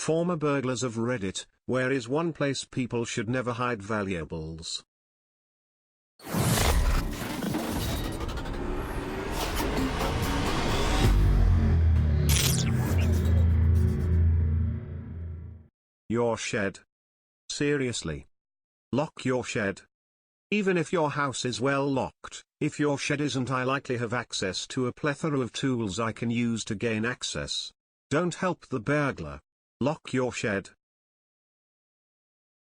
Former burglars of Reddit, where is one place people should never hide valuables? Your shed. Seriously? Lock your shed? Even if your house is well locked, if your shed isn't, I likely have access to a plethora of tools I can use to gain access. Don't help the burglar. Lock your shed.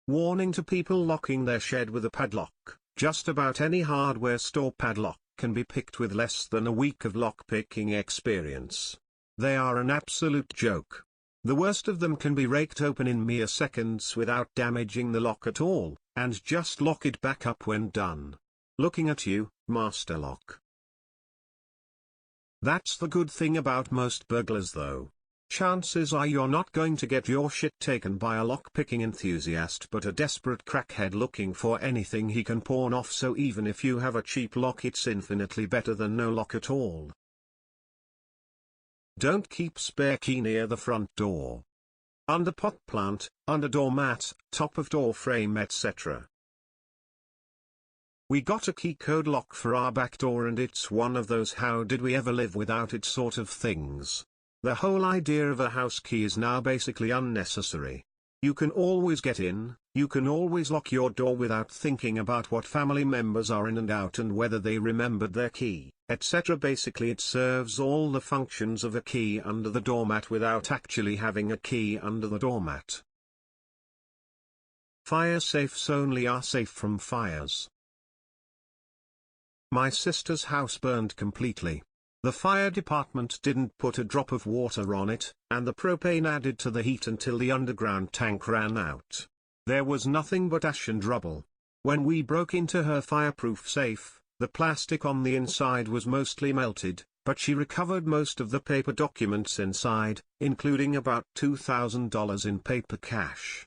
Warning to people locking their shed with a padlock: just about any hardware store padlock can be picked with less than a week of lockpicking experience. They are an absolute joke. The worst of them can be raked open in mere seconds without damaging the lock at all, and just lock it back up when done. Looking at you, master lock. That's the good thing about most burglars though. Chances are you're not going to get your shit taken by a lock-picking enthusiast but a desperate crackhead looking for anything he can pawn off, so even if you have a cheap lock, it's infinitely better than no lock at all. Don't keep spare key near the front door. Under pot plant, under doormat, top of door frame, etc. We got a key code lock for our back door and it's one of those how did we ever live without it sort of things. The whole idea of a house key is now basically unnecessary. You can always get in, you can always lock your door without thinking about what family members are in and out and whether they remembered their key, etc. Basically it serves all the functions of a key under the doormat without actually having a key under the doormat. Fire safes only are safe from fires. My sister's house burned completely. The fire department didn't put a drop of water on it, and the propane added to the heat until the underground tank ran out. There was nothing but ash and rubble. When we broke into her fireproof safe, the plastic on the inside was mostly melted, but she recovered most of the paper documents inside, including about $2,000 in paper cash.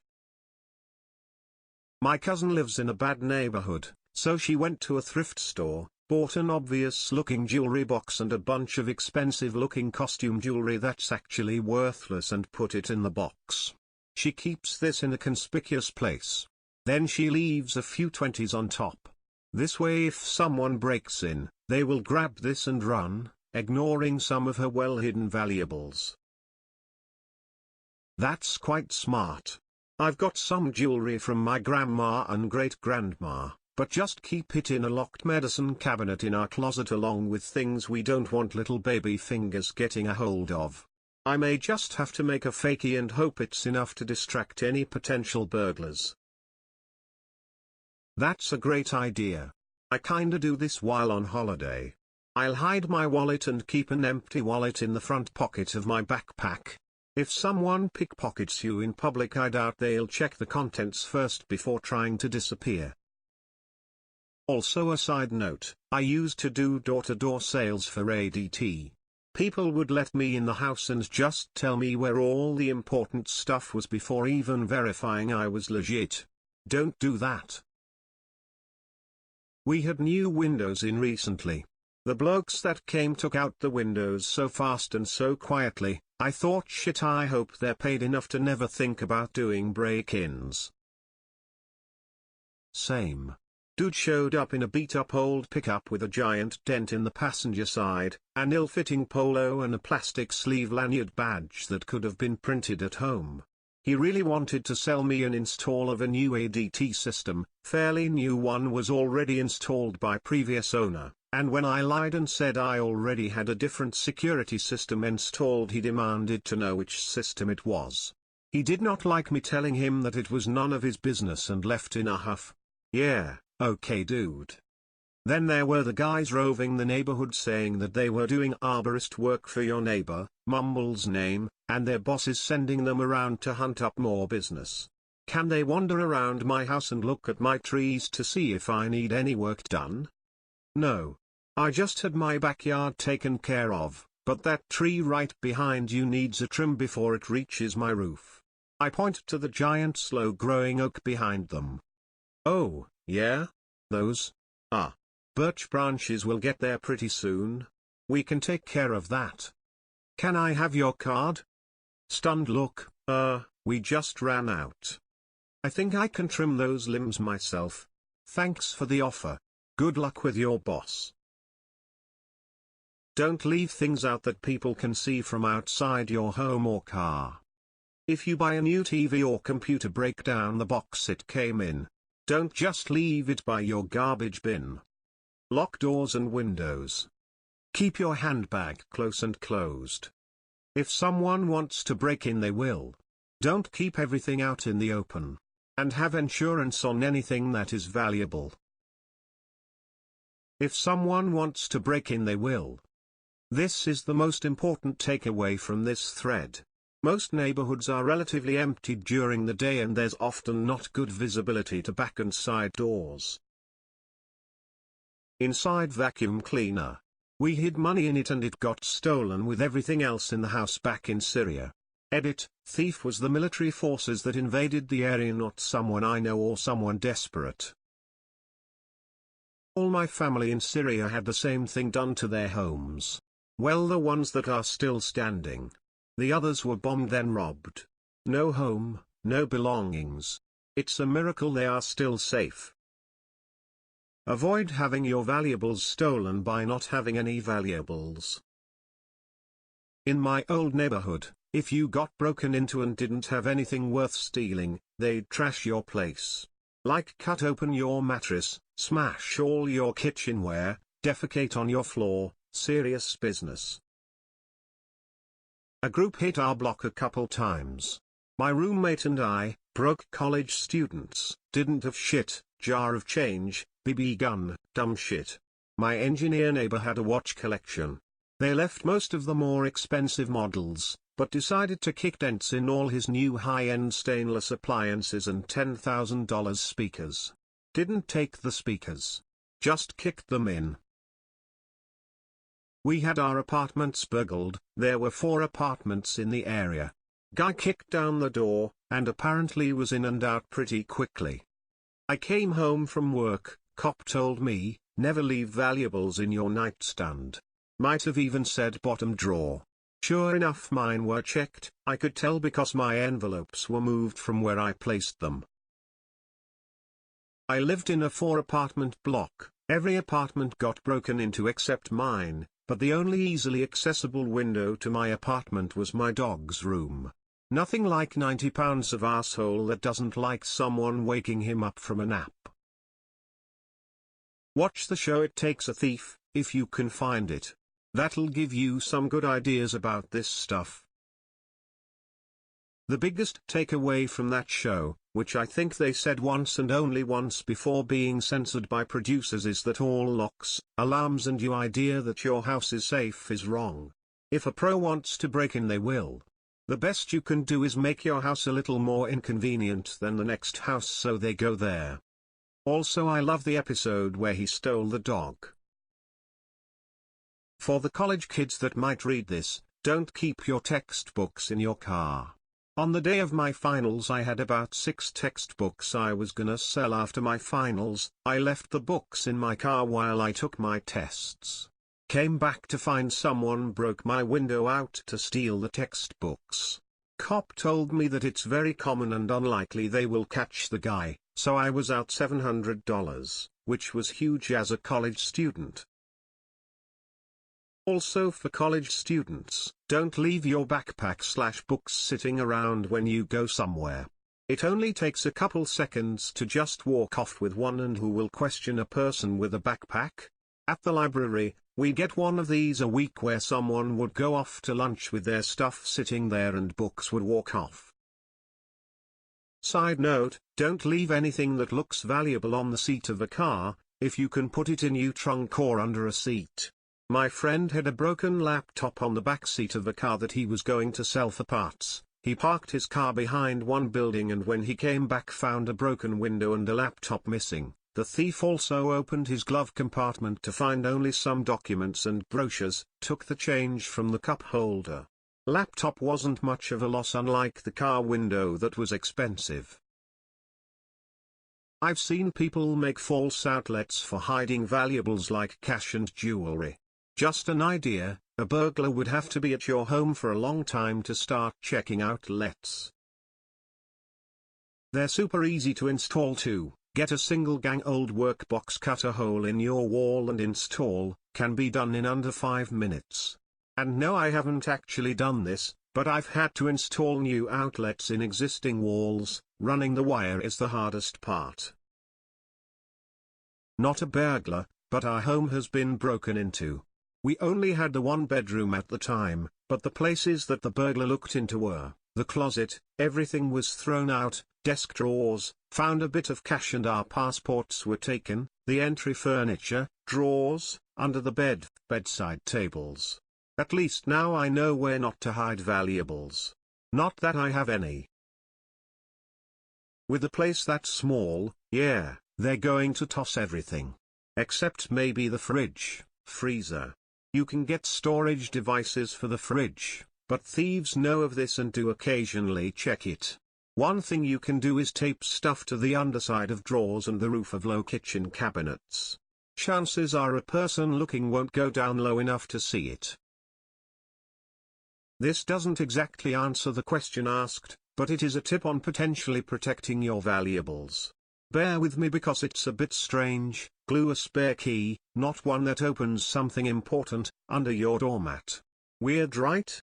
My cousin lives in a bad neighborhood, so she went to a thrift store, bought an obvious-looking jewelry box and a bunch of expensive-looking costume jewelry that's actually worthless and put it in the box. She keeps this in a conspicuous place. Then she leaves a few 20s on top. This way if someone breaks in, they will grab this and run, ignoring some of her well-hidden valuables. That's quite smart. I've got some jewelry from my grandma and great-grandma, but just keep it in a locked medicine cabinet in our closet along with things we don't want little baby fingers getting a hold of. I may just have to make a fakie and hope it's enough to distract any potential burglars. That's a great idea. I kinda do this while on holiday. I'll hide my wallet and keep an empty wallet in the front pocket of my backpack. If someone pickpockets you in public, I doubt they'll check the contents first before trying to disappear. Also a side note, I used to do door-to-door sales for ADT. People would let me in the house and just tell me where all the important stuff was before even verifying I was legit. Don't do that. We had new windows in recently. The blokes that came took out the windows so fast and so quietly, I thought shit, I hope they're paid enough to never think about doing break-ins. Same. Dude showed up in a beat-up old pickup with a giant dent in the passenger side, an ill-fitting polo and a plastic sleeve lanyard badge that could have been printed at home. He really wanted to sell me an install of a new ADT system. Fairly new one was already installed by previous owner, and when I lied and said I already had a different security system installed, he demanded to know which system it was. He did not like me telling him that it was none of his business and left in a huff. Yeah. Okay dude. Then there were the guys roving the neighborhood saying that they were doing arborist work for your neighbor, mumbles name, and their boss is sending them around to hunt up more business. Can they wander around my house and look at my trees to see if I need any work done? No. I just had my backyard taken care of, but that tree right behind you needs a trim before it reaches my roof. I point to the giant slow-growing oak behind them. Oh. Yeah? Those? Birch branches will get there pretty soon. We can take care of that. Can I have your card? Stunned look, We just ran out. I think I can trim those limbs myself. Thanks for the offer. Good luck with your boss. Don't leave things out that people can see from outside your home or car. If you buy a new TV or computer, break down the box it came in. Don't just leave it by your garbage bin. Lock doors and windows. Keep your handbag close and closed. If someone wants to break in, they will. Don't keep everything out in the open. And have insurance on anything that is valuable. If someone wants to break in, they will. This is the most important takeaway from this thread. Most neighborhoods are relatively empty during the day and there's often not good visibility to back and side doors. Inside vacuum cleaner. We hid money in it and it got stolen with everything else in the house back in Syria. Edit, thief was the military forces that invaded the area, not someone I know or someone desperate. All my family in Syria had the same thing done to their homes. Well, the ones that are still standing. The others were bombed then robbed. No home, no belongings. It's a miracle they are still safe. Avoid having your valuables stolen by not having any valuables. In my old neighborhood, if you got broken into and didn't have anything worth stealing, they'd trash your place. Like cut open your mattress, smash all your kitchenware, defecate on your floor, serious business. A group hit our block a couple times. My roommate and I, broke college students, didn't have shit, jar of change, BB gun, dumb shit. My engineer neighbor had a watch collection. They left most of the more expensive models, but decided to kick dents in all his new high-end stainless appliances and $10,000 speakers. Didn't take the speakers. Just kicked them in. We had our apartments burgled. There were 4 apartments in the area. Guy kicked down the door, and apparently was in and out pretty quickly. I came home from work, cop told me, never leave valuables in your nightstand. Might have even said bottom drawer. Sure enough, mine were checked. I could tell because my envelopes were moved from where I placed them. I lived in a 4-apartment block. Every apartment got broken into except mine, but the only easily accessible window to my apartment was my dog's room. Nothing like 90 pounds of asshole that doesn't like someone waking him up from a nap. Watch the show It Takes a Thief, if you can find it. That'll give you some good ideas about this stuff. The biggest takeaway from that show, which I think they said once and only once before being censored by producers, is that all locks, alarms and your idea that your house is safe is wrong. If a pro wants to break in, they will. The best you can do is make your house a little more inconvenient than the next house so they go there. Also, I love the episode where he stole the dog. For the college kids that might read this, don't keep your textbooks in your car. On the day of my finals, I had about 6 textbooks I was gonna sell after my finals. I left the books in my car while I took my tests. Came back to find someone broke my window out to steal the textbooks. Cop told me that it's very common and unlikely they will catch the guy, so I was out $700, which was huge as a college student. Also, for college students, don't leave your backpack/books sitting around when you go somewhere. It only takes a couple seconds to just walk off with one, and who will question a person with a backpack? At the library, we get one of these a week where someone would go off to lunch with their stuff sitting there and books would walk off. Side note, don't leave anything that looks valuable on the seat of a car, if you can put it in your trunk or under a seat. My friend had a broken laptop on the back seat of a car that he was going to sell for parts. He parked his car behind one building, and when he came back found a broken window and a laptop missing. The thief also opened his glove compartment to find only some documents and brochures, took the change from the cup holder. Laptop wasn't much of a loss, unlike the car window that was expensive. I've seen people make false outlets for hiding valuables like cash and jewelry. Just an idea, a burglar would have to be at your home for a long time to start checking outlets. They're super easy to install too. Get a single gang old workbox, cut a hole in your wall and install, can be done in under 5 minutes. And no, I haven't actually done this, but I've had to install new outlets in existing walls. Running the wire is the hardest part. Not a burglar, but our home has been broken into. We only had the one bedroom at the time, but the places that the burglar looked into were the closet. Everything was thrown out, desk drawers, found a bit of cash and our passports were taken, the entry furniture, drawers, under the bed, bedside tables. At least now I know where not to hide valuables. Not that I have any. With a place that small, yeah, they're going to toss everything. Except maybe the fridge, freezer. You can get storage devices for the fridge, but thieves know of this and do occasionally check it. One thing you can do is tape stuff to the underside of drawers and the roof of low kitchen cabinets. Chances are a person looking won't go down low enough to see it. This doesn't exactly answer the question asked, but it is a tip on potentially protecting your valuables. Bear with me because it's a bit strange. Glue a spare key, not one that opens something important, under your doormat. Weird, right?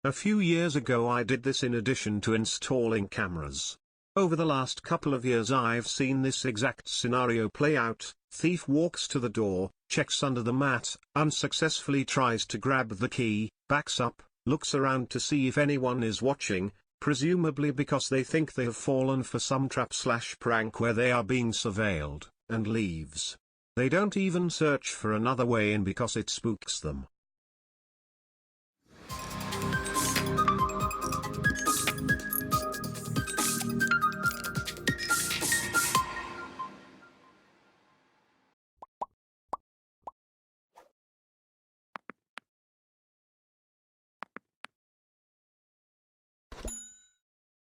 A few years ago I did this in addition to installing cameras. Over the last couple of years I've seen this exact scenario play out. Thief walks to the door, checks under the mat, unsuccessfully tries to grab the key, backs up, looks around to see if anyone is watching, presumably because they think they have fallen for some trap/prank where they are being surveilled, and leaves. They don't even search for another way in because it spooks them.